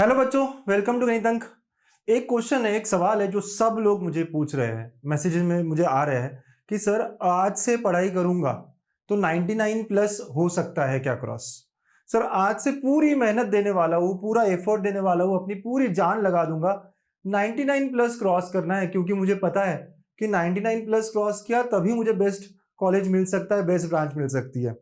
Hello बच्चों, welcome to गणित अंक। एक क्वेश्चन है, एक सवाल है जो सब लोग मुझे पूछ रहे हैं, मैसेजेस में मुझे आ रहे हैं कि सर आज से पढ़ाई करूंगा तो 99 प्लस हो सकता है क्या क्रॉस। सर आज से पूरी मेहनत देने वाला हूँ, पूरा एफर्ट देने वाला हूँ, अपनी पूरी जान लगा दूंगा, 99 प्लस क्रॉस करना है क्योंकि मुझे पता है कि 99 प्लस क्रॉस किया तभी मुझे बेस्ट कॉलेज मिल सकता है, बेस्ट ब्रांच मिल सकती है।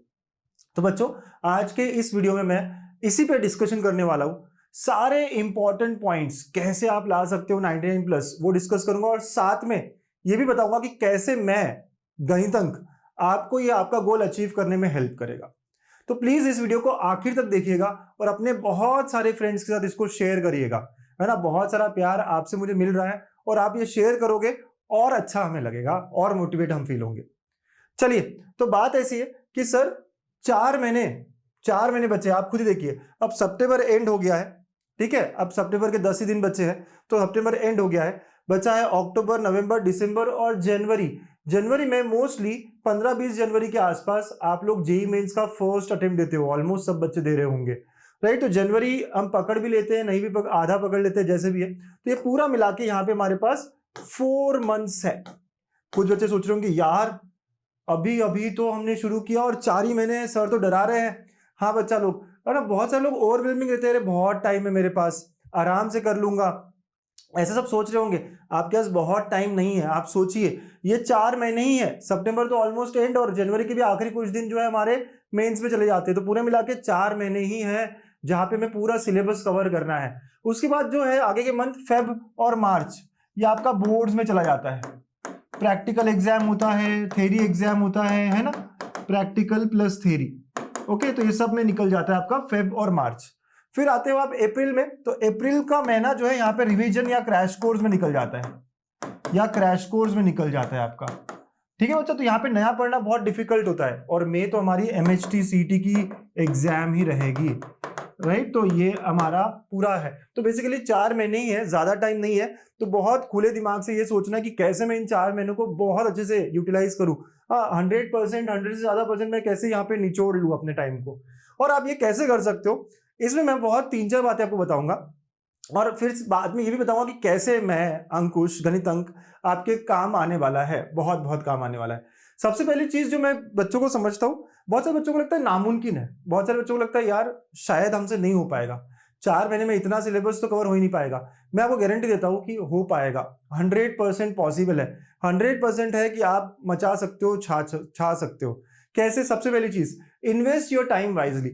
तो बच्चों, आज के इस वीडियो में मैं इसी पे डिस्कशन करने वाला हूं। सारे इंपॉर्टेंट पॉइंट्स कैसे आप ला सकते हो 99 प्लस वो डिस्कस करूंगा, और साथ में ये भी बताऊंगा कि कैसे मैं गणित अंक आपको ये आपका गोल अचीव करने में हेल्प करेगा। तो प्लीज इस वीडियो को आखिर तक देखिएगा और अपने बहुत सारे फ्रेंड्स के साथ इसको शेयर करिएगा, है ना। बहुत सारा प्यार आपसे मुझे मिल रहा है और आप ये शेयर करोगे और अच्छा हमें लगेगा और मोटिवेट हम फील होंगे। चलिए, तो बात ऐसी है कि सर 4 महीने बचे, आप खुद ही देखिए। अब सितंबर एंड हो गया है, ठीक है। अब सितंबर के 10 ही दिन बचे हैं, तो सितंबर एंड हो गया है। बचा है अक्टूबर, नवंबर, दिसंबर और जनवरी। जनवरी में मोस्टली 15-20 जनवरी के आसपास आप लोग जेई मेंस का फर्स्ट अटेम्प्ट देते हो, ऑलमोस्ट सब बच्चे दे रहे होंगे, राइट। तो जनवरी हम पकड़ भी लेते हैं, नहीं भी आधा पकड़ लेते हैं, जैसे भी है। तो ये पूरा मिला के यहाँ पे हमारे पास 4 मंथ्स है। कुछ बच्चे सोच रहे होंगे यार अभी अभी तो हमने शुरू किया और 4 ही महीने हैं, सर तो डरा रहे हैं। हाँ बच्चा लोग, है ना, बहुत सारे लोग ओवरवेलमिंग रहते हैं, बहुत टाइम है मेरे पास, आराम से कर लूंगा, ऐसे सब सोच रहे होंगे। आपके पास बहुत टाइम नहीं है। आप सोचिए, ये 4 महीने ही है, सितंबर तो ऑलमोस्ट एंड और जनवरी के भी आखिरी कुछ दिन जो है हमारे मेंस में चले जाते हैं, तो पूरे मिला के 4 महीने ही है जहां पे मैं पूरा सिलेबस कवर करना है। उसके बाद जो है आगे के मंथ फेब और मार्च, ये आपका बोर्ड्स में चला जाता है। प्रैक्टिकल एग्जाम होता है, थ्योरी एग्जाम होता है ना, प्रैक्टिकल प्लस थ्योरी। ओके, तो ये सब में निकल जाता है आपका फेब और मार्च। फिर आते हो आप अप्रैल में, तो अप्रैल का महीना जो है यहाँ पे रिवीजन या क्रैश कोर्स में निकल जाता है, या क्रैश कोर्स में निकल जाता है आपका, ठीक है बच्चा। तो यहाँ पे नया पढ़ना बहुत डिफिकल्ट होता है, और मई तो हमारी एमएचटी सीटी की एग्जाम ही रहेगी, राइट। तो ये हमारा पूरा है। तो बेसिकली 4 महीने ही है, ज्यादा टाइम नहीं है। तो बहुत खुले दिमाग से ये सोचना कि कैसे मैं इन 4 महीनों को बहुत अच्छे से यूटिलाइज करूं। 100%, 100 से ज्यादा परसेंट मैं कैसे यहाँ पे निचोड़ लूं अपने टाइम को। और आप ये कैसे कर सकते हो, इसमें मैं बहुत 3-4 बातें आपको बताऊंगा, और फिर बाद में ये भी बताऊंगा कि कैसे मैं अंकुश गणित अंक आपके काम आने वाला है, बहुत बहुत काम आने वाला है। सबसे पहली चीज जो मैं बच्चों को समझता हूँ, बहुत सारे बच्चों को लगता है नामुमकिन है, बहुत सारे बच्चों को लगता है यार शायद हमसे नहीं हो पाएगा, 4 महीने में इतना सिलेबस तो कवर हो ही नहीं पाएगा। मैं आपको गारंटी देता हूँ कि हो पाएगा, 100% पॉसिबल है, 100% है कि आप मचा सकते हो, छा सकते हो। कैसे? सबसे पहली चीज, इन्वेस्ट योर टाइम वाइजली।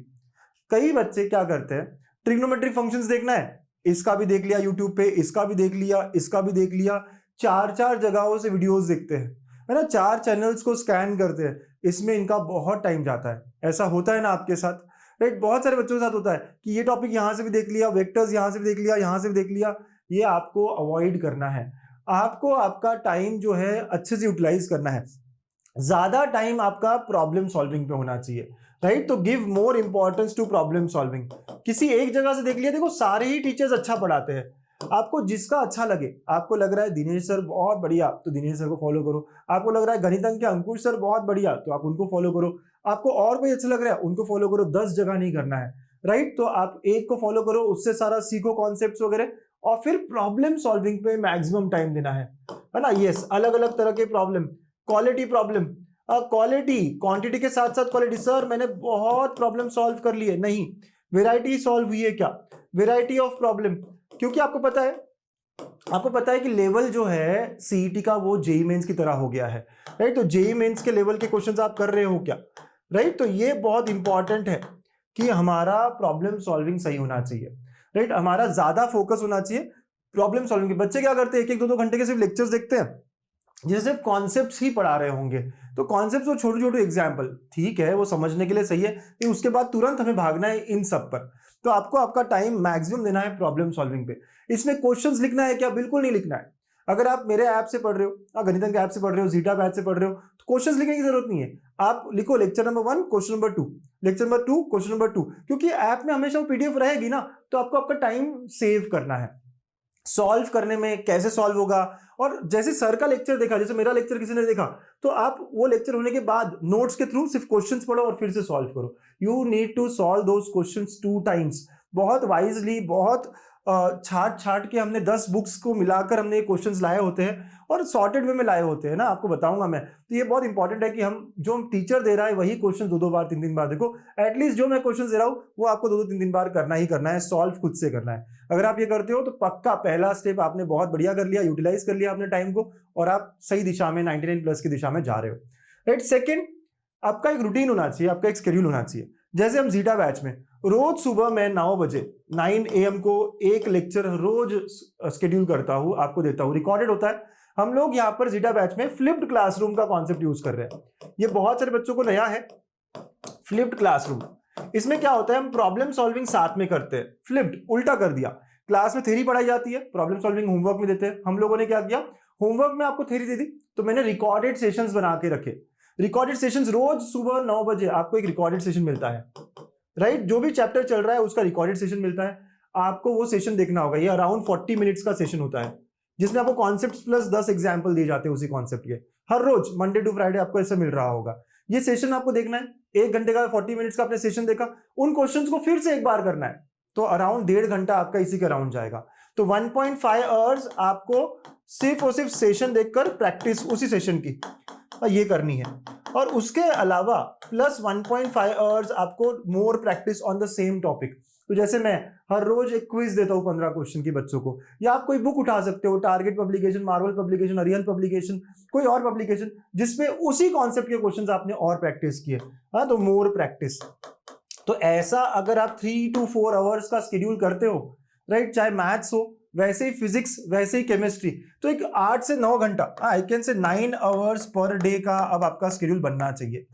कई बच्चे क्या करते हैं, ट्रिग्नोमेट्रिक फंक्शंस देखना है, इसका भी देख लिया यूट्यूब पे, इसका भी देख लिया, इसका भी देख लिया, 4-4 जगहों से वीडियोस देखते हैं, है ना, 4 चैनल्स को स्कैन करते हैं, इसमें इनका बहुत टाइम जाता है। ऐसा होता है ना आपके साथ, राइट। बहुत सारे बच्चों के साथ होता है कि ये टॉपिक यहां से भी देख लिया, वेक्टर्स यहां से भी देख लिया, यहां से भी देख लिया। ये आपको अवॉइड करना है। आपको आपका टाइम जो है अच्छे से यूटिलाइज करना है। ज्यादा टाइम आपका प्रॉब्लम सॉल्विंग पे होना चाहिए, राइट। तो give more importance to problem solving. किसी एक जगह से देख लिया, देखो सारे ही टीचर्स अच्छा पढ़ाते हैं, आपको जिसका अच्छा लगे, आपको लग रहा है दिनेश सर बहुत बढ़िया तो दिनेश सर को फॉलो करो, आपको लग रहा है गणित अंक के अंकुश सर बहुत बढ़िया तो आप उनको फॉलो करो, आपको और कोई अच्छा लग रहा है उनको फॉलो करो, 10 जगह नहीं करना है, राइट। तो आप एक को फॉलो करो, उससे सारा सीखो कॉन्सेप्ट्स वगैरह, और फिर प्रॉब्लम सॉल्विंग पे मैक्सिमम टाइम देना है ना। यस, अलग अलग तरह के problem, quality problem, quality quantity के साथ साथ क्वालिटी। सर मैंने बहुत प्रॉब्लम सॉल्व कर ली है, नहीं, वेराइटी सॉल्व हुई है क्या, वेराइटी ऑफ प्रॉब्लम। क्योंकि आपको पता है कि लेवल जो है सीईटी का वो जेई मेंस की तरह हो गया है, राइट। तो जेई मेंस के लेवल के क्वेश्चंस आप कर रहे हो क्या, राइट। तो ये बहुत इंपॉर्टेंट है कि हमारा प्रॉब्लम सॉल्विंग सही होना चाहिए, राइट। हमारा ज्यादा फोकस होना चाहिए प्रॉब्लम सॉल्विंग के। बच्चे क्या करते हैं, 1-1, 2-2 घंटे के सिर्फ लेक्चर्स देखते हैं, जैसे कॉन्सेप्ट्स ही पढ़ा रहे होंगे। तो कॉन्सेप्ट्स और छोटे छोटे एग्जाम्पल ठीक है, वो समझने के लिए सही है, लेकिन उसके बाद तुरंत हमें भागना है इन सब पर। तो आपको आपका टाइम मैक्सिमम देना है प्रॉब्लम सॉल्विंग पे। इसमें क्वेश्चंस लिखना है क्या? बिल्कुल नहीं लिखना है। अगर आप मेरे ऐप से पढ़ रहे हो, गणित अंक ऐप से पढ़ रहे हो, जीटा ऐप से पढ़ रहे हो, तो क्वेश्चंस लिखने की जरूरत नहीं है। आप लिखो lecture number 1 question number 2, lecture number 2 question number 2, क्योंकि ऐप में हमेशा वो पीडीएफ रहेगी ना, तो आपको आपका टाइम सेव करना है। सॉल्व करने में कैसे सॉल्व होगा, और जैसे सर का लेक्चर देखा, जैसे मेरा लेक्चर किसी ने देखा, तो आप वो लेक्चर होने के बाद नोट्स के थ्रू सिर्फ क्वेश्चंस पढ़ो और फिर से सॉल्व करो। You need to solve those questions 2 times, बहुत वाइजली, बहुत छाट छाट के हमने 10 बुक्स को मिलाकर हमने क्वेश्चंस लाए होते हैं और सॉर्टेड वे में लाए होते हैं ना, आपको बताऊंगा मैं। तो ये बहुत इंपॉर्टेंट है कि हम जो टीचर दे रहा है वही क्वेश्चन 2-2 बार 3-3 बार देखो। एटलीस्ट जो मैं क्वेश्चन दे रहा हूँ वो आपको 2-2 3-3 बार करना ही करना है, सॉल्व खुद से करना है। अगर आप ये करते हो तो पक्का पहला स्टेप आपने बहुत बढ़िया कर लिया, यूटिलाइज कर लिया अपने टाइम को और आप सही दिशा में 99 प्लस की दिशा में जा रहे हो। राइट। सेकेंड, आपका एक रूटीन होना चाहिए, आपका एक शेड्यूल होना चाहिए। जैसे हम जीटा बैच में रोज सुबह मैं 9 बजे 9 AM को एक लेक्चर रोज शेड्यूल करता हूं, आपको देता हूं, रिकॉर्डेड होता है। हम लोग यहाँ पर जीटा बैच में फ्लिप्ड क्लासरूम का कॉन्सेप्ट यूज कर रहे हैं। ये बहुत सारे बच्चों को नया है, फ्लिप्ड क्लासरूम। इसमें क्या होता है, हम प्रॉब्लम सॉल्विंग साथ में करते हैं। फ्लिप्ड, उल्टा कर दिया। क्लास में थ्योरी पढ़ाई जाती है, प्रॉब्लम सॉल्विंग होमवर्क में देते हैं। हम लोगों ने क्या किया, होमवर्क में आपको थ्योरी दे दी तो मैंने रिकॉर्डेड सेशंस बना के रखे। रिकॉर्डेड सेशंस रोज सुबह 9 बजे आपको एक रिकॉर्डेड सेशन मिलता है। राइट। जो भी चैप्टर चल रहा है उसका रिकॉर्डेड सेशन मिलता है, आपको वो सेशन देखना होगा। ये अराउंड 40 मिनट्स का सेशन होता है जिसमें आपको कॉन्सेप्ट प्लस 10 एग्जाम्पल दिए जाते हैं उसी कॉन्सेप्ट के। हर रोज मंडे टू फ्राइडे आपको ऐसा मिल रहा होगा। ये सेशन आपको देखना है, 1 घंटे का 40 मिनट्स का आपने सेशन देखा, उन क्वेश्चंस को फिर से एक बार करना है तो अराउंड 1.5 घंटा आपका इसी के अराउंड जाएगा। तो 1.5 आवर्स आपको सिर्फ और सिर्फ सेशन देखकर प्रैक्टिस उसी सेशन की ये करनी है। और उसके अलावा प्लस 1.5 आवर्स आपको more practice on the same topic. तो जैसे मैं हर रोज एक क्विज देता हूँ 15 क्वेश्चन की बच्चों को, या आप कोई बुक उठा सकते हो, टारगेट पब्लिकेशन, मार्वल पब्लिकेशन, अरियल पब्लिकेशन, कोई और पब्लिकेशन जिसपे उसी कॉन्सेप्ट के क्वेश्चंस आपने और प्रैक्टिस किए। हाँ, तो मोर प्रैक्टिस। तो ऐसा अगर आप 3 to 4 आवर्स का शेड्यूल करते हो, राइट, चाहे मैथ्स हो, वैसे ही फिजिक्स, वैसे ही केमिस्ट्री, तो एक 8 से 9 घंटा, I can say 9 hours per day का अब आपका शेड्यूल बनना चाहिए।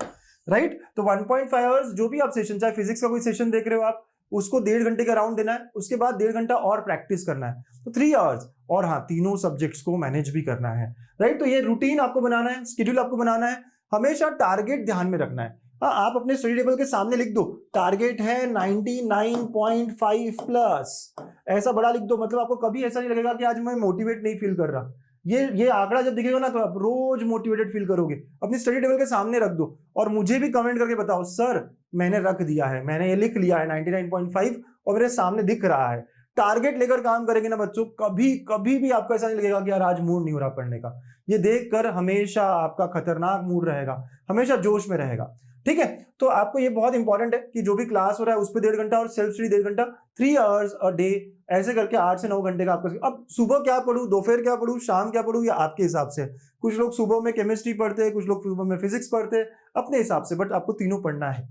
राइट। तो 1.5 आवर्स जो भी आप सेशन, चाहे फिजिक्स का कोई सेशन देख रहे हो आप, उसको 1.5 घंटे का राउंड देना है, उसके बाद 1.5 घंटा और प्रैक्टिस करना है, तो 3 आवर्स। और हाँ, तीनों सब्जेक्ट्स को मैनेज भी करना है। राइट। तो ये रूटीन आपको बनाना है, शेड्यूल आपको बनाना है, हमेशा टारगेट ध्यान में रखना है। हाँ, आप अपने स्टडी टेबल के सामने लिख दो टारगेट है 99.5 प्लस, ऐसा बड़ा लिख दो। मतलब आपको कभी ऐसा नहीं लगेगा कि आज मैं मोटिवेट नहीं फील कर रहा। ये आंकड़ा जब दिखेगा ना तो आप रोज मोटिवेटेड फील करोगे। अपनी स्टडी टेबल के सामने रख दो और मुझे भी कमेंट करके बताओ, सर मैंने रख दिया है, मैंने ये लिख लिया है 99.5 और मेरे सामने दिख रहा है। टारगेट लेकर काम करेंगे ना बच्चों, कभी भी आपको ऐसा नहीं लगेगा कि यार आज मूड नहीं हो रहा पढ़ने का। ये देखकर हमेशा आपका खतरनाक मूड रहेगा, हमेशा जोश में रहेगा। ठीक है। तो आपको ये बहुत इंपॉर्टेंट है कि जो भी क्लास हो रहा है उस पर 1.5 घंटा और सेल्फ स्टडी 1.5 घंटा, 3 आवर्स अ डे, ऐसे करके 8 से 9 घंटे का आपका। अब सुबह क्या पढ़ूं, दोपहर क्या पढ़ूं, शाम क्या पढ़ूं, या आपके हिसाब से। कुछ लोग सुबह में केमिस्ट्री पढ़ते हैं, कुछ लोग सुबह में फिजिक्स पढ़ते हैं, अपने हिसाब से, बट आपको तीनों पढ़ना है।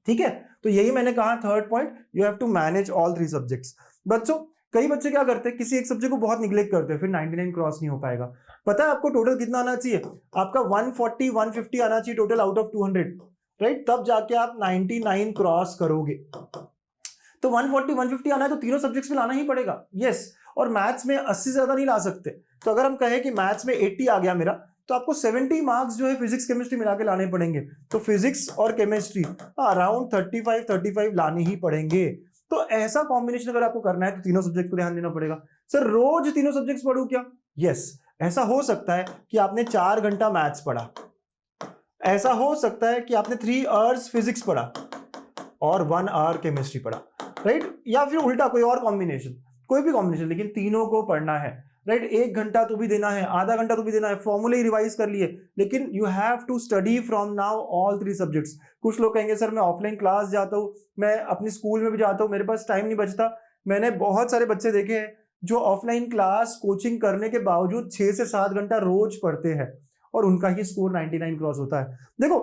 ठीक है। तो यही मैंने कहा, third point, you have to manage all 3 subjects. बच्चों, कई बच्चे क्या करते हैं, किसी एक सब्जेक्ट को बहुत निग्लेक्ट करते हैं, फिर 99 क्रॉस नहीं हो पाएगा। पता है आपको टोटल कितना आना चाहिए? आपका 140-150 आना चाहिए टोटल आउट ऑफ 200। राइट। तब जाके आप 99 क्रॉस करोगे। तो 140-150 आना है तो तीनों सब्जेक्ट्स में लाना ही पड़ेगा। यस। और मैथ्स में 80 से ज्यादा नहीं ला सकते। तो अगर हम कहें कि मैथ्स में 80 आ गया मेरा, तो आपको 70 मार्क्स जो है फिजिक्स केमिस्ट्री मिला के लाने पड़ेंगे। तो फिजिक्स और केमिस्ट्री अराउंड 35 लाने ही पड़ेंगे। तो ऐसा कॉम्बिनेशन अगर आपको करना है तो तीनों सब्जेक्ट को ध्यान देना पड़ेगा। सर रोज तीनों सब्जेक्ट्स पढ़ूं क्या? यस। ऐसा हो सकता है कि आपने 4 घंटा मैथ्स पढ़ा, ऐसा हो सकता है कि आपने 3 आवर्स फिजिक्स पढ़ा और 1 आवर केमिस्ट्री पढ़ा। राइट। या फिर उल्टा कोई और कॉम्बिनेशन, कोई भी कॉम्बिनेशन, लेकिन तीनों को पढ़ना है। राइट। 1 घंटा तो भी देना है, आधा घंटा तो भी देना है, फॉर्मूले ही रिवाइज कर लिए, लेकिन you have to study from now all 3 subjects. कुछ लोग कहेंगे सर मैं ऑफलाइन क्लास जाता हूँ, मैं अपनी स्कूल में भी जाता हूँ, मेरे पास टाइम नहीं बचता। मैंने बहुत सारे बच्चे देखे हैं जो ऑफलाइन क्लास कोचिंग करने के बावजूद 6 से 7 घंटा रोज पढ़ते हैं और उनका ही स्कोर 99 क्रॉस होता है। देखो,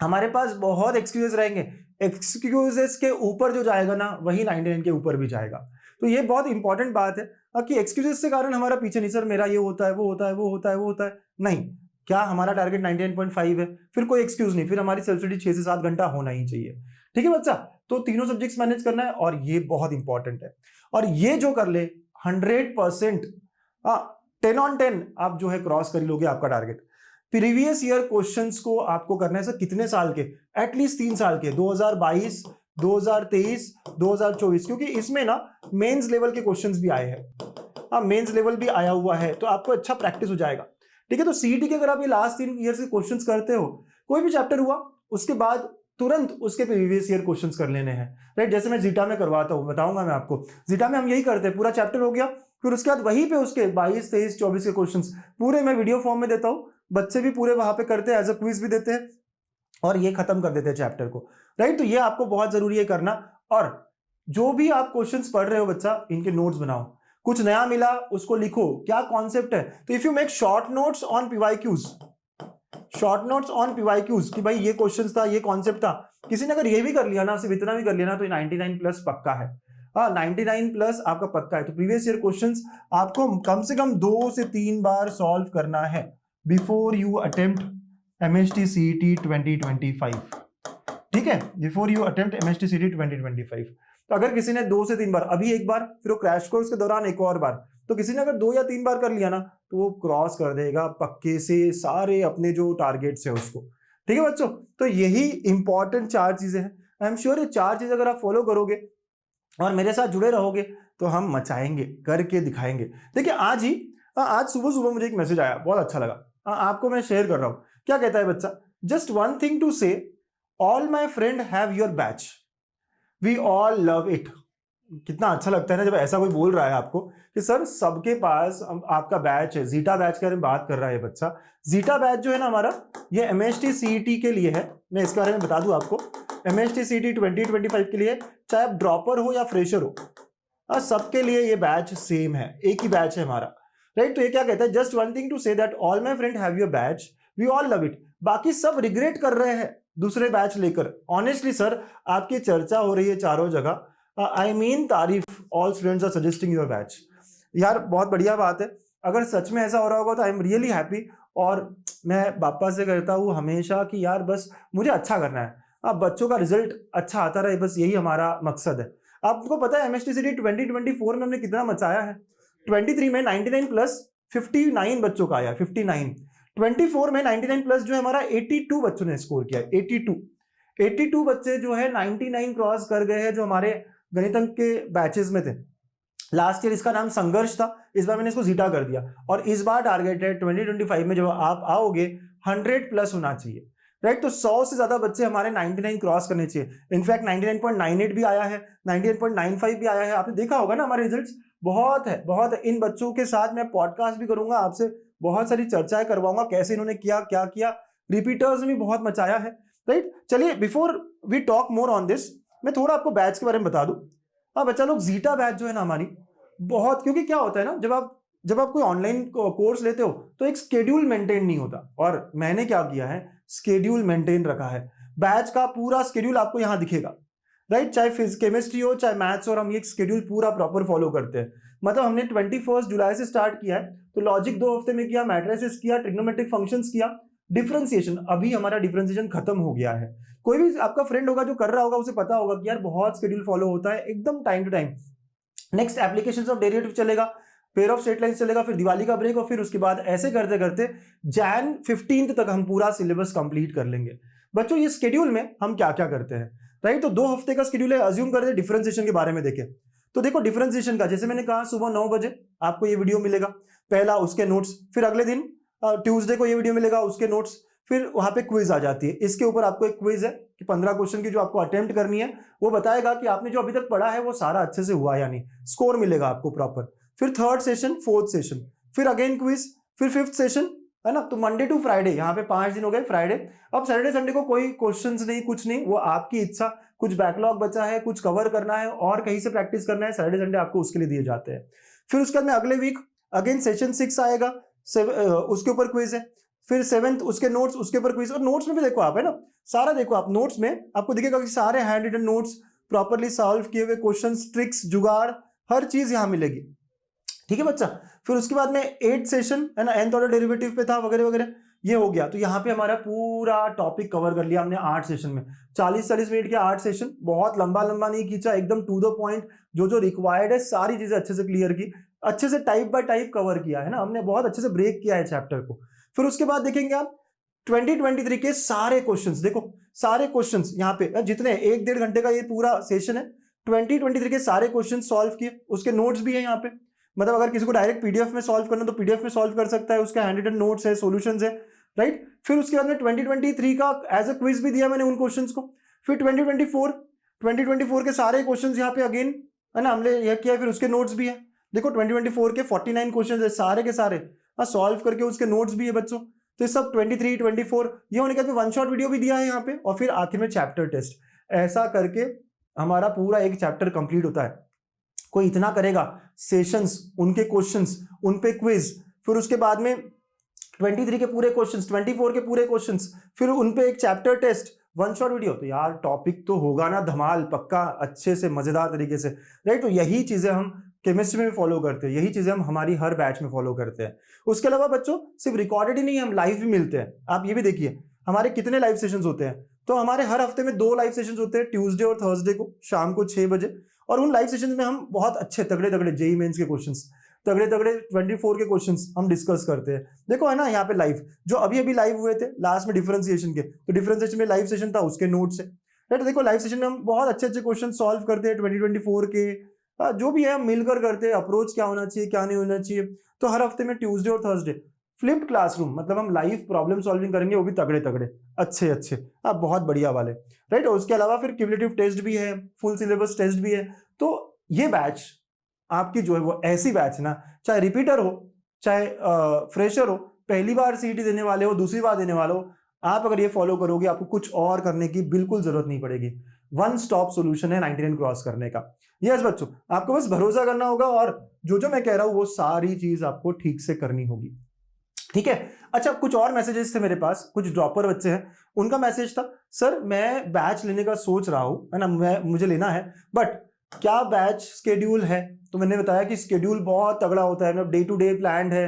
हमारे पास बहुत एक्सक्यूजेस रहेंगे, एक्सक्यूजेस के ऊपर जो जाएगा ना वही 99 के ऊपर भी जाएगा। तो ये बहुत इंपॉर्टेंट बात है कि एक्सक्यूजेस के कारण हमारा पीछे नहीं, सर मेरा ये होता है, वो होता है, वो होता है, वो होता है, नहीं। क्या हमारा टारगेट 99.5 है, फिर कोई एक्सक्यूज नहीं, फिर हमारी सेल्फ स्टडी 6 से 7 घंटा होना ही चाहिए। ठीक है बच्चा। तो तीनों सब्जेक्ट्स मैनेज करना है और ये बहुत इंपॉर्टेंट है। और ये जो कर ले 100% 10 on 10 आप जो है क्रॉस कर लोगे आपका टारगेट। प्रीवियस ईयर क्वेश्चंस को आपको करना है सर कितने साल के? एटलीस्ट 3 साल के, 2022, 2023, 2024, क्योंकि इसमें ना मेंस लेवल के क्वेश्चंस भी आए हैं। हाँ, मेंस लेवल भी आया हुआ है, तो आपको अच्छा प्रैक्टिस हो जाएगा। ठीक है। तो सीईटी के अगर आप ये लास्ट 3 ईयर के क्वेश्चंस करते हो, कोई भी चैप्टर हुआ उसके बाद, तुरंत उसके प्रीवियस ईयर क्वेश्चंस कर लेने हैं, राइट। जैसे मैं जीटा में करवाता हूँ, बताऊंगा मैं आपको। जीटा में हम यही करते हैं, पूरा चैप्टर हो गया, फिर उसके बाद वहीं पे उसके 22, 23, 24 के क्वेश्चंस पूरे मैं वीडियो फॉर्म में देता हूँ, बच्चे भी पूरे वहां पे करते हैं, एज अ क्विज भी देते हैं और ये खत्म कर देते हैं चैप्टर को, राइट। तो ये आपको बहुत जरूरी है करना। और जो भी आप क्वेश्चंस पढ़ रहे हो बच्चा, इनके नोट्स बनाओ, कुछ नया मिला उसको लिखो, क्या कॉन्सेप्ट है। तो if you make short notes on PYQs, short notes on PYQs कि भाई ये क्वेश्चंस था, ये कॉन्सेप्ट था, किसी ने अगर ये भी कर लिया ना, सिर्फ इतना भी कर लिया ना, तो 99 प्लस पक्का है। हाँ, 99 प्लस आपका पक्का है। तो प्रीवियस ईयर क्वेश्चंस आपको कम से कम 2 से 3 बार सॉल्व करना है before you attempt MST CET 2025, ठीक है, before you attempt MST CET 2025। तो अगर किसी ने 2 से 3 बार, अभी एक बार, फिर वो क्रैश कोर्स के दौरान एक और बार, तो किसी ने अगर 2 या 3 बार कर लिया ना, तो वो क्रॉस कर देगा पक्के से सारे अपने जो टारगेट्स है उसको, ठीक है बच्चों। तो यही इंपॉर्टेंट 4 चीजें हैं। आई एम श्योर ये 4 चीजें अगर आप फॉलो करोगे और मेरे साथ जुड़े रहोगे तो हम मचाएंगे, करके दिखाएंगे। देखिए आज सुबह सुबह मुझे एक मैसेज आया, बहुत अच्छा लगा, आपको मैं शेयर कर रहा हूं। क्या कहता है बच्चा, just one thing to say, all my friend have your batch, we all love it. कितना अच्छा लगता है ना जब ऐसा कोई बोल रहा है आपको कि सर सबके पास आपका बैच है। जीटा बैच के बारे में बात कर रहा है बच्चा। जीटा बैच जो है ना हमारा, ये एमएसटी सीईटी के लिए है। मैं इसके बारे में बता दूं आपको, एमएसटी सीईटी 2025 के लिए, चाहे आप ड्रॉपर हो या फ्रेशर हो, सबके लिए ये बैच सेम है, एक ही बैच है हमारा, राइट। तो ये क्या कहता है, just one thing to say that all my friend have your batch, we all love it. बाकी सब रिग्रेट कर रहे हैं दूसरे बैच लेकर। ऑनेस्टली सर, आपकी चर्चा हो रही है चारों जगह, आई मीन तारीफ, all students are suggesting your batch. यार बहुत बढ़िया बात है, अगर सच में ऐसा हो रहा होगा तो आई एम रियली हैप्पी। और मैं पापा से कहता हूँ हमेशा कि यार बस मुझे अच्छा करना है, अब बच्चों का रिजल्ट अच्छा आता रहे, बस यही हमारा मकसद है। आपको पता है एमएसटी सीईटी 2024 में हमने कितना मचाया है। 23 में 99 प्लस 59 बच्चों का आया, 59। 24 में 99 प्लस जो है हमारा 82 बच्चों ने स्कोर किया, 82 बच्चे जो है 99 क्रॉस कर गए हैं, जो हमारे गणितज्ञ के बैचेस में थे। लास्ट ईयर इसका नाम संघर्ष था, इस बार मैंने इसको जीटा कर दिया। और इस बार टारगेट है 2025 में जब आप आओगे 100 प्लस होना चाहिए, राइट। तो 100 से ज्यादा बच्चे हमारे 99 क्रॉस करने चाहिए। इनफैक्ट 99.98 भी आया है, 98.95 भी आया है। आपने देखा होगा ना हमारे रिजल्ट्स, बहुत है, बहुत है। इन बच्चों के साथ मैं पॉडकास्ट भी करूंगा, आपसे बहुत सारी चर्चाएं करवाऊंगा, कैसे इन्होंने किया, क्या किया। रिपीटर्स ने भी बहुत मचाया है, राइट। चलिए before we talk more on this, मैं थोड़ा आपको बैच के बारे में बता दूं। हाँ बच्चा लोग, जीटा बैच जो है ना हमारी बहुत, क्योंकि क्या होता है ना, जब आप कोई ऑनलाइन कोर्स लेते हो तो एक स्केड्यूल मेंटेन नहीं होता, और मैंने क्या किया है, स्केड्यूल मेंटेन रखा है। बैच का पूरा स्केड्यूल आपको यहाँ दिखेगा, राइट। चाहे केमिस्ट्री हो चाहे मैथ्स हो, हम ये स्केड्यूल पूरा प्रॉपर फॉलो करते हैं। मतलब हमने 21 जुलाई से स्टार्ट किया है, तो लॉजिक 2 हफ्ते में किया, मैट्रिसेस किया, ट्रिग्नोमेट्रिक फंक्शंस किया, डिफरेंशिएशन, अभी हमारा डिफरेंशिएशन खत्म हो गया है। कोई भी आपका फ्रेंड होगा जो कर रहा होगा, उसे पता होगा कि यार बहुत स्केड्यूल फॉलो होता है एकदम time to time. Next applications of derivative चलेगा, पेयर ऑफ स्ट्रेट लाइंस चलेगा, फिर दिवाली का ब्रेक, और फिर उसके बाद ऐसे करते करते जैन 15 तक हम पूरा सिलेबस कंप्लीट कर लेंगे। बच्चों ये स्केड्यूल में हम क्या क्या करते हैं, राइट। तो 2 हफ्ते का स्केड्यूल है, अज्यूम करते हैं डिफरेंशिएशन के बारे में देखें। तो देखो डिफरेंशिएशन का, जैसे मैंने कहा सुबह 9 बजे आपको ये वीडियो मिलेगा, पहला उसके नोट्स, फिर अगले दिन ट्यूसडे को ये वीडियो मिलेगा, उसके नोट्स, फिर वहां पे क्विज आ जाती है। इसके ऊपर आपको एक क्विज है कि 15 क्वेश्चन की जो आपको अटेम्प्ट करनी है, वो बताएगा कि आपने जो अभी तक पढ़ा है वो सारा अच्छे से हुआ या नहीं, स्कोर मिलेगा आपको प्रॉपर। फिर थर्ड सेशन, फोर्थ सेशन, फिर अगेन क्विज, फिर फिफ्थ सेशन, है ना। तो मंडे टू फ्राइडे, यहाँ पे 5 दिन हो गए, फ्राइडे। अब सैटरडे संडे को कोई क्वेश्चंस नहीं, कुछ नहीं, वो आपकी इच्छा, कुछ बैकलॉग बचा है, कुछ कवर करना है और कहीं से प्रैक्टिस करना है, सैटरडे संडे आपको उसके लिए दिए जाते हैं। फिर उसके बाद में अगले वीक अगेन सेशन 6 आएगा, उसके ऊपर क्विज है, फिर 7th उसके नोट्स, उसके ऊपर क्विज। और नोट्स में भी देखो आप, है ना, सारा देखो आप, नोट्स में आपको दिखेगा कि सारे hand written notes, properly solve किए हुए क्वेश्चंस, ट्रिक्स, जुगाड़, हर चीज यहां मिलेगी, ठीक है बच्चा। फिर उसके बाद में 8th सेशन, है ना, nth ऑर्डर डेरिवेटिव पे था, वगैरह वगैरह, ये हो गया। तो यहाँ पे हमारा पूरा टॉपिक कवर कर लिया हमने 8 सेशन में। 40-40 मिनट के 8 सेशन, बहुत लंबा लंबा नहीं खींचा, एकदम टू द पॉइंट, जो रिक्वायर्ड है सारी चीजें अच्छे से क्लियर की, अच्छे से टाइप बाय टाइप कवर किया है ना हमने, बहुत अच्छे से ब्रेक किया है चैप्टर को। फिर उसके बाद देखेंगे आप 2023 के सारे क्वेश्चंस, देखो सारे क्वेश्चंस यहाँ पे जितने 1-1.5 घंटे का ये पूरा सेशन है, 2023 के सारे क्वेश्चन सॉल्व किए, उसके नोट्स भी है यहाँ पे। मतलब अगर किसी को डायरेक्ट पीडीएफ में सॉल्व करना तो पीडीएफ में सॉल्व कर सकता है, उसका हैंड रिटन नोट्स है, सॉल्यूशंस है, राइट। फिर उसके बाद में 2023 का एज अ क्विज भी दिया मैंने उन क्वेश्चंस को। फिर 2024 के सारे क्वेश्चंस यहाँ पे अगेन है ना हमने यह किया, फिर उसके नोट्स भी है। देखो 2024 के 49 क्वेश्चंस है सारे के सारे, सॉल्व करके उसके नोट्स भी है बच्चों। तो ये सब 23, 24 ये होने के बाद वन शॉट वीडियो भी दिया है यहाँ पे, और फिर आखिर में चैप्टर टेस्ट। ऐसा करके हमारा पूरा एक चैप्टर कंप्लीट होता है। कोई इतना करेगा, सेशंस, उनके क्वेश्चंस, उन पे क्विज, फिर उसके बाद में 23 के पूरे क्वेश्चंस, 24 के पूरे क्वेश्चंस, फिर उन पे एक chapter test, one shot video. तो यार टॉपिक तो होगा ना धमाल पक्का, अच्छे से मजेदार तरीके से, राइट। तो यही चीजें हम केमिस्ट्री में भी फॉलो करते हैं, यही चीजें हम हमारी हर बैच में फॉलो करते हैं। उसके अलावा बच्चों सिर्फ रिकॉर्डेड ही नहीं, हम लाइव भी मिलते हैं। आप ये भी देखिए हमारे कितने लाइव सेशंस होते हैं। तो हमारे हर हफ्ते में 2 लाइव सेशंस होते हैं, ट्यूसडे और थर्सडे को शाम को 6 बजे। और उन लाइव सेशंस में हम बहुत अच्छे तगड़े जेईई मेंस के क्वेश्चंस, तगड़े 24 के क्वेश्चंस हम डिस्कस करते हैं। देखो है ना यहाँ पे लाइव जो अभी लाइव हुए थे लास्ट में डिफरेंशिएशन के, तो डिफरेंशिएशन में लाइव सेशन था, उसके नोट्स है, राइट। देखो लाइव सेशन में हम बहुत अच्छे क्वेश्चन सॉल्व करते हैं 2024 के, जो भी है हम मिलकर करते हैं। अप्रोच क्या होना चाहिए, क्या नहीं होना चाहिए। तो हर हफ्ते में ट्यूसडे और थर्सडे फ्लिप्ड क्लासरूम, मतलब हम लाइव प्रॉब्लम सॉल्विंग करेंगे, वो भी तगड़े अच्छे बहुत बढ़िया वाले, राइट। और उसके अलावा फिर क्यूमुलेटिव टेस्ट भी है, फुल सिलेबस टेस्ट भी है। तो ये बैच आपकी जो है वो ऐसी बैच है ना, चाहे रिपीटर हो, चाहे फ्रेशर हो, पहली बार सीईटी देने वाले हो, दूसरी बार देने वाले हो, आप अगर ये फॉलो करोगे आपको कुछ और करने की बिल्कुल जरूरत नहीं पड़ेगी। वन स्टॉप सोल्यूशन है 99 क्रॉस करने का। यस बच्चों, आपको बस भरोसा करना होगा और जो मैं कह रहा हूं वो सारी चीज आपको ठीक से करनी होगी, ठीक है। अच्छा, कुछ और मैसेजेस थे मेरे पास, कुछ ड्रॉपर बच्चे हैं, उनका मैसेज था, सर मैं बैच लेने का सोच रहा हूं, है ना, मुझे लेना है, बट क्या बैच स्केड्यूल है। तो मैंने बताया कि स्केड्यूल बहुत तगड़ा होता है, मतलब डे टू डे प्लान है,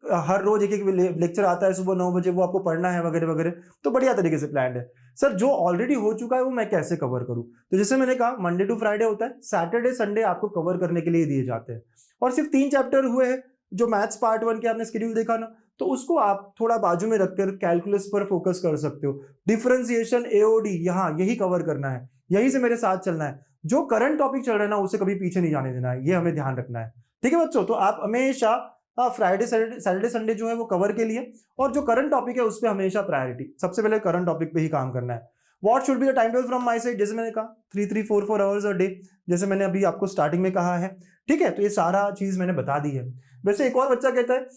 हर रोज एक लेक्चर आता है सुबह 9 बजे, वो आपको पढ़ना है वगैरह वगैरह, तो बढ़िया तरीके से प्लान है। सर जो ऑलरेडी हो चुका है वो मैं कैसे कवर करूं। तो जैसे मैंने कहा मंडे टू फ्राइडे होता है, सैटरडे संडे आपको कवर करने के लिए दिए जाते हैं, और सिर्फ 3 चैप्टर हुए हैं। जो मैथ्स पार्ट 1 के आपने स्केड्यूल देखा ना, तो उसको आप थोड़ा बाजू में रखकर कैलकुलस पर फोकस कर सकते हो। डिफरेंशिएशन, एओडी, यहाँ यही कवर करना है, यही से मेरे साथ चलना है। जो करंट टॉपिक चल रहा है ना उसे कभी पीछे नहीं जाने देना है, ये हमें ध्यान रखना है, ठीक है बच्चों। तो आप हमेशा फ्राइडे सैटरडे संडे जो है वो कवर के लिए, और जो करंट टॉपिक है उस पर हमेशा प्रायोरिटी, सबसे पहले करंट टॉपिक पे ही काम करना है। What should be the time table from my side, जैसे मैंने कहा 3-3-4-4 आवर्स अ डे, जैसे मैंने अभी आपको स्टार्टिंग में कहा है, ठीक है। तो ये सारा चीज मैंने बता दी है। वैसे एक और बच्चा कहता है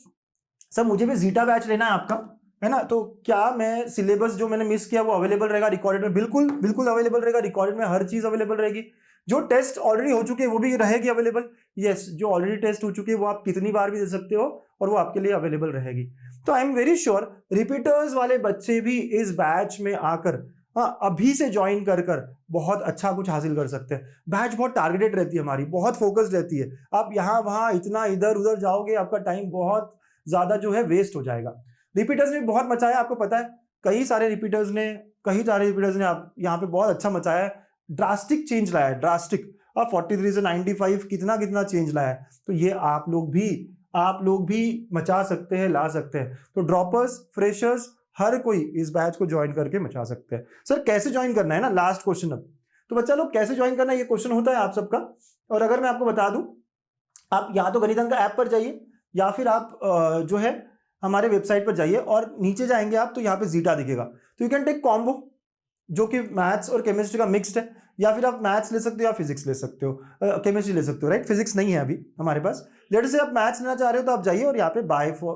सर मुझे भी जीटा बैच लेना है आपका, है ना, तो क्या मैं सिलेबस जो मैंने मिस किया वो अवेलेबल रहेगा रिकॉर्डेड में। बिल्कुल अवेलेबल रहेगा रिकॉर्डेड में, हर चीज अवेलेबल रहेगी। जो टेस्ट ऑलरेडी हो चुके हैं वो भी रहेगी अवेलेबल। यस, जो ऑलरेडी टेस्ट हो चुके हैं वो आप कितनी बार भी दे सकते हो और वो आपके लिए अवेलेबल रहेगी। तो I am very sure repeaters वाले बच्चे भी इस बैच में आकर अभी से ज्वाइन कर बहुत अच्छा कुछ हासिल कर सकते हैं। बैच बहुत टारगेटेड रहती है हमारी, बहुत फोकस्ड रहती है। आप यहाँ वहां इतना इधर उधर जाओगे, आपका टाइम बहुत ज्यादा जो है वेस्ट हो जाएगा। रिपीटर्स ने बहुत मचाया, आपको पता है, कई सारे रिपीटर्स ने आप यहाँ पे बहुत अच्छा मचाया है, ड्रास्टिक चेंज लाया है, ड्रास्टिक। 43 से 95 कितना चेंज लाया है। तो ये आप लोग भी मचा सकते हैं, ला सकते हैं। तो ड्रॉपर्स, फ्रेशर्स, हर कोई इस बैच को ज्वाइन करके मचा सकते हैं। सर कैसे ज्वाइन करना है ना, लास्ट क्वेश्चन। अब तो बच्चा लोग कैसे ज्वाइन करना है, ये क्वेश्चन होता है आप सबका। और अगर मैं आपको बता दूं, आप या तो गणित अंक ऐप पर जाइए, या फिर आप जो है हमारे वेबसाइट पर जाइए, और नीचे जाएंगे आप तो यहाँ पे जीटा दिखेगा। तो यू कैन टेक कॉम्बो, जो कि मैथ्स और केमिस्ट्री का मिक्स्ड है, या फिर आप मैथ्स ले सकते हो या फिजिक्स ले सकते हो, केमिस्ट्री ले सकते हो, राइट। फिजिक्स नहीं है अभी हमारे पास। लेट से आप मैथ्स लेना चाह रहे हो तो आप जाइए और यहाँ पे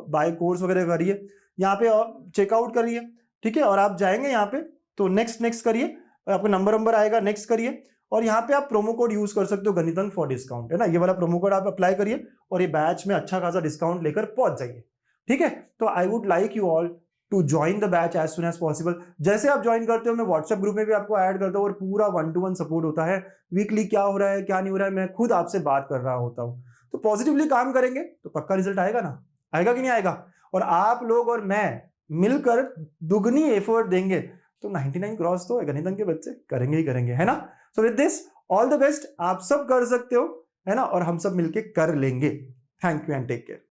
बाय कोर्स वगैरह करिए, यहाँ पे चेकआउट करिए, ठीक है। और आप जाएंगे यहाँ पे तो नेक्स्ट करिए, आपका नंबर आएगा, नेक्स्ट करिए, और यहाँ पे आप प्रोमो कोड यूज कर सकते हो गणित अंक फॉर डिस्काउंट, है ना। ये वाला प्रोमो कोड आप अप्लाई करिए और ये बैच में अच्छा खासा डिस्काउंट लेकर पहुंच जाइए, ठीक है। तो I would like you all to join the batch as soon as possible. जैसे आप ज्वाइन करते हो मैं व्हाट्सएप ग्रुप में भी आपको ऐड करता हूँ, और पूरा 1-to-1 सपोर्ट होता है। वीकली क्या हो रहा है क्या नहीं हो रहा है मैं खुद आपसे बात कर रहा होता हूँ। तो पॉजिटिवली काम करेंगे तो पक्का रिजल्ट आएगा ना, आएगा कि नहीं आएगा। और आप लोग और मैं मिलकर दुगनी एफर्ट देंगे तो 99 क्रॉस तो गणित अंक के बच्चे करेंगे ही करेंगे, है ना। So with this all the best, आप सब कर सकते हो, है ना, और हम सब मिलके कर लेंगे। Thank you and take care.